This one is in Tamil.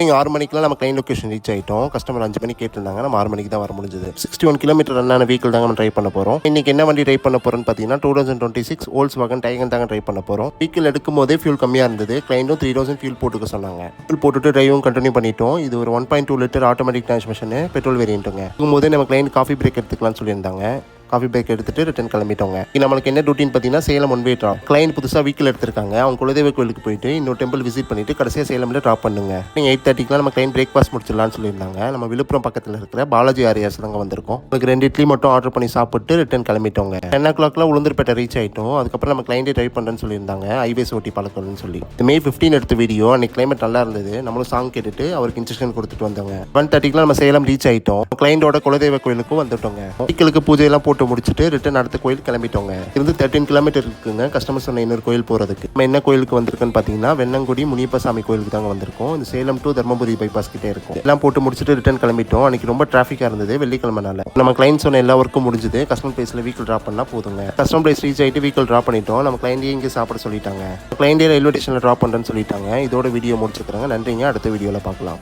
நீங்கள் 6 மணிக்கெலாம் நம்ம கிளைண்ட் லொக்கேஷன் ரீச் ஆகிட்டோம். கஸ்டமர் 5 மணிக்கு கேட்டிருந்தாங்க. நம்ம 6 மணிக்கு தான் வர முடிஞ்சது. 61 கிலோமீட்டர் ரன்னான வெஹிக்கிள் தாங்க நம்ம ட்ரை பண்ண போகிறோம். இன்றைக்கி என்ன வண்டி ட்ரை பண்ண போகிறோன்னு பார்த்தீங்கன்னா 2026 Volkswagen Taycan தாங்க ட்ரை பண்ண போகிறோம். வெஹிக்கிள் எடுக்கும் போதே ஃபியூல் கம்மியாக இருந்தது. கிளைண்ட்டும் 3000 ஃபியூல் போட்டுக்க சொன்னாங்க. ஃபியூல் போட்டுட்டு டிரைவும் கண்டினியூ பண்ணிட்டோம். இது ஒரு 1.2 லிட்டர் ஆட்டோமேட்டிக் டிரான்ஸ்மிஷன் பெட்ரோல் வேரியண்ட்டுங்க. இருக்கும்போதே நம்ம கிளைண்ட் காஃபி பிரேக் எடுத்துக்கலாம்னு சொல்லியிருந்தாங்க. காஃபி பிரேக் எடுத்துட்டு ரிட்டர்ன் கிளம்பிட்டோங்க. நம்மளுக்கு என்ன ரூட்டின் பார்த்தீங்கன்னா Salem one way drop. Client புதுசாக வீக்கில் எடுத்திருக்காங்க. அவங்க குலதெய்வ கோயிலுக்கு போயிட்டு இன்னொரு டெம்பிள் விசிட் பண்ணிட்டு கடைசியாக சேலமில் ட்ராப் பண்ணுங்க. நீங்கள் 8:30க்குலாம் நம்ம கிளைண்ட் பிரேக்ஃபாஸ்ட் முடிச்சிடலாம்னு சொல்லியிருந்தாங்க. நம்ம விழுப்புரம் பக்கத்தில் இருக்கிற பாலாஜி ஆரியாஸ் தாங்க வந்திருக்கோம். உங்களுக்கு 2 இட்லி மட்டும் ஆர்டர் பண்ணி சாப்பிட்டு ரிட்டர்ன் கிளம்பிட்டோங்க. 10 o'clockலாம் உளுந்தூர்பேட்டை ரீச் ஆகிட்டோம். அதுக்கப்புறம் நம்ம கிளைண்டே ட்ரை பண்ணுறேன்னு சொல்லியிருந்தாங்க. ஹைவேஸ் ஓட்டி பழக்கணும்னு சொல்லி. இது May 15 எடுத்த வீடியோ. அன்னைக்கு கிளைமேட் நல்லா இருந்தது. நம்மளும் சாங் கேட்டுட்டு அவருக்கு இன்ஸ்ட்ரக்ஷன் கொடுத்துட்டு வந்தோங்க. 1:30க்குலாம் நம்ம சேலம் ரீச் ஆகிட்டோம். கிளைண்டோட குலதெய்வ கோயிலுக்கும் வந்துட்டோங்க. வீக்கிலுக்கு பூஜையெல்லாம் போட்டு முடிச்சுட்டு ரிட்டர்ன் அடுத்த கோயில் கிளம்பிட்டோங்க. இருந்து 13 கிலோமீட்டர் இருக்குங்க கஸ்டமர் சொன்ன இன்னொரு கோயில் போகிறதுக்கு. நம்ம என்ன கோயிலுக்கு வந்திருக்குன்னு பார்த்தீங்கன்னா வெண்ணங்குடி முனியப்ப சாமி கோயிலுக்கு தாங்க வந்திருக்கோம். இந்த சேலம் டு தர்மபுரி பைபாஸ் கிட்டே இருக்கும். எல்லாம் போட்டு முடிச்சுட்டு ரிட்டர்ன் கிளம்பிட்டோம். அன்னைக்கு ரொம்ப டிராஃபிக்காக இருந்தது வெள்ளிக்கிழமைனால. நம்ம கிளைண்ட் சொன்ன எல்லா ஒர்க்கும் முடிஞ்சது. கஸ்டமர் பிளேஸில் வீக்கிள் ட்ராப் பண்ணால் போதுங்க. கஸ்டமர் பிளேஸ் ரீச் ஆகிட்டு வீக்கிள் ட்ராப் பண்ணிட்டோம். நம்ம கிளைண்டே இங்கே சாப்பிட சொல்லிட்டாங்க. கிளைண்டே ரயில்வே ஸ்டேஷனில் ட்ராப் பண்ணுறேன்னு சொல்லிட்டாங்க. இதோட வீடியோ முடிச்சுக்கிறாங்க. நன்றிங்க. அடுத்த வீடியோவில் பார்க்கலாம்.